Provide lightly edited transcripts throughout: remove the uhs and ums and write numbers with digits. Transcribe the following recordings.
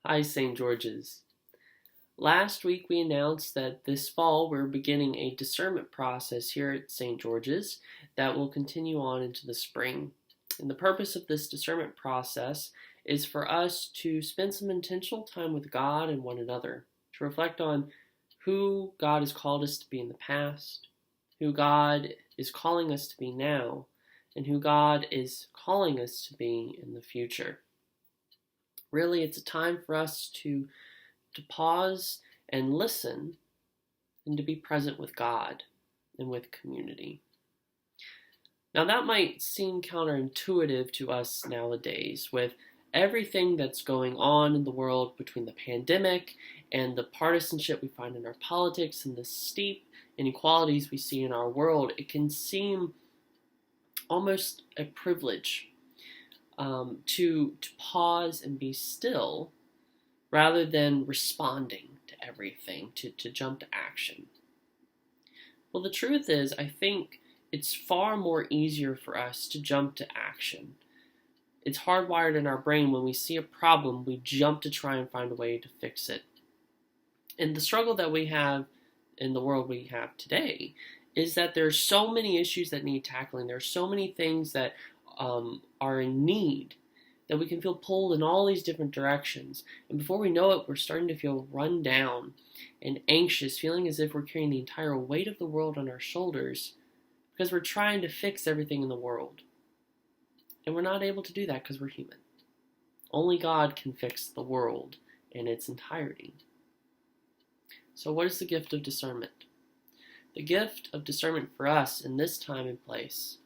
Hi, St. George's. Last week we announced that this fall we're beginning a discernment process here at St. George's that will continue on into the spring. And the purpose of this discernment process is for us to spend some intentional time with God and one another, to reflect on who God has called us to be in the past, who God is calling us to be now, and who God is calling us to be in the future. Really, it's a time for us to pause and listen and to be present with God and with community. Now, that might seem counterintuitive to us nowadays with everything that's going on in the world between the pandemic and the partisanship we find in our politics and the steep inequalities we see in our world. It can seem almost a privilege to pause and be still rather than responding to everything, to jump to action. Well, the truth is, I think it's far more easier for us to jump to action. It's hardwired in our brain. When we see a problem, we jump to try and find a way to fix it. And the struggle that we have in the world we have today is that there's so many issues that need tackling. There are so many things that are in need that we can feel pulled in all these different directions. And before we know it, we're starting to feel run down and anxious, feeling as if we're carrying the entire weight of the world on our shoulders because we're trying to fix everything in the world. And we're not able to do that because we're human. Only God can fix the world in its entirety. So what is the gift of discernment? The gift of discernment for us in this time and place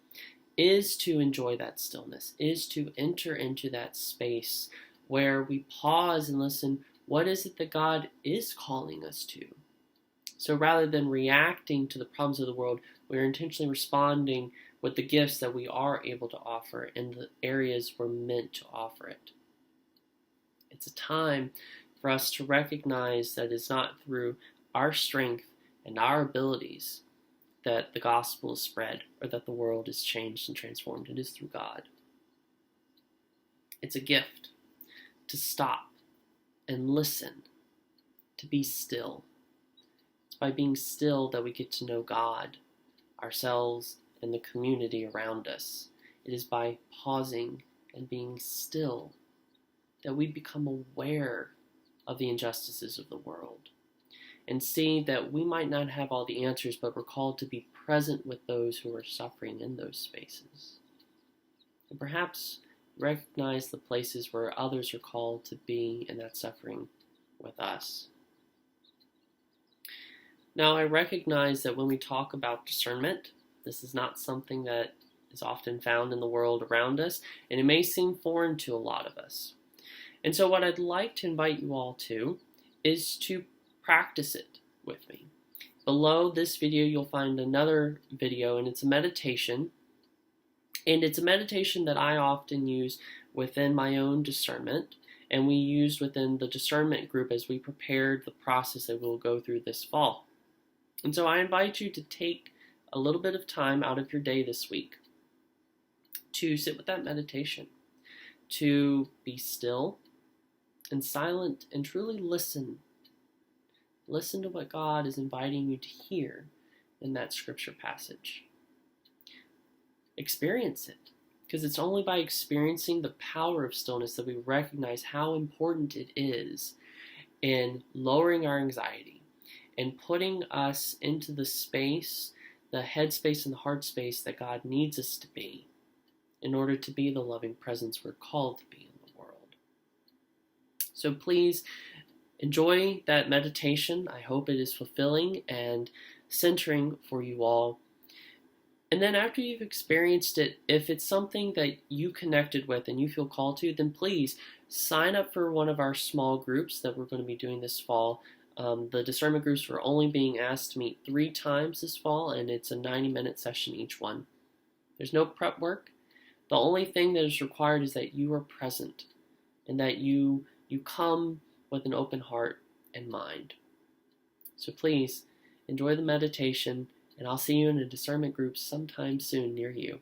is to enjoy that stillness, is to enter into that space where we pause and listen, what is it that God is calling us to? So rather than reacting to the problems of the world, we're intentionally responding with the gifts that we are able to offer in the areas we're meant to offer it. It's a time for us to recognize that it's not through our strength and our abilities that the gospel is spread or that the world is changed and transformed. It is through God. It's a gift to stop and listen, to be still. It's by being still that we get to know God, ourselves, and the community around us. It is by pausing and being still that we become aware of the injustices of the world and see that we might not have all the answers, but we're called to be present with those who are suffering in those spaces. And perhaps recognize the places where others are called to be in that suffering with us. Now, I recognize that when we talk about discernment, this is not something that is often found in the world around us, and it may seem foreign to a lot of us. And so what I'd like to invite you all to is to practice it with me. Below this video, you'll find another video, and it's a meditation. And it's a meditation that I often use within my own discernment, and we used within the discernment group as we prepared the process that we'll go through this fall. And so I invite you to take a little bit of time out of your day this week to sit with that meditation, to be still and silent and truly listen. Listen to what God is inviting you to hear in that scripture passage. Experience it, because it's only by experiencing the power of stillness that we recognize how important it is in lowering our anxiety and putting us into the space, the head space and the heart space that God needs us to be in order to be the loving presence we're called to be in the world. So please enjoy that meditation. I hope it is fulfilling and centering for you all. And then after you've experienced it, if it's something that you connected with and you feel called to, then please sign up for one of our small groups that we're going to be doing this fall. The discernment groups are only being asked to meet 3 times this fall, and it's a 90-minute session each one. There's no prep work. The only thing that is required is that you are present and that you come with an open heart and mind. So please enjoy the meditation, and I'll see you in a discernment group sometime soon near you.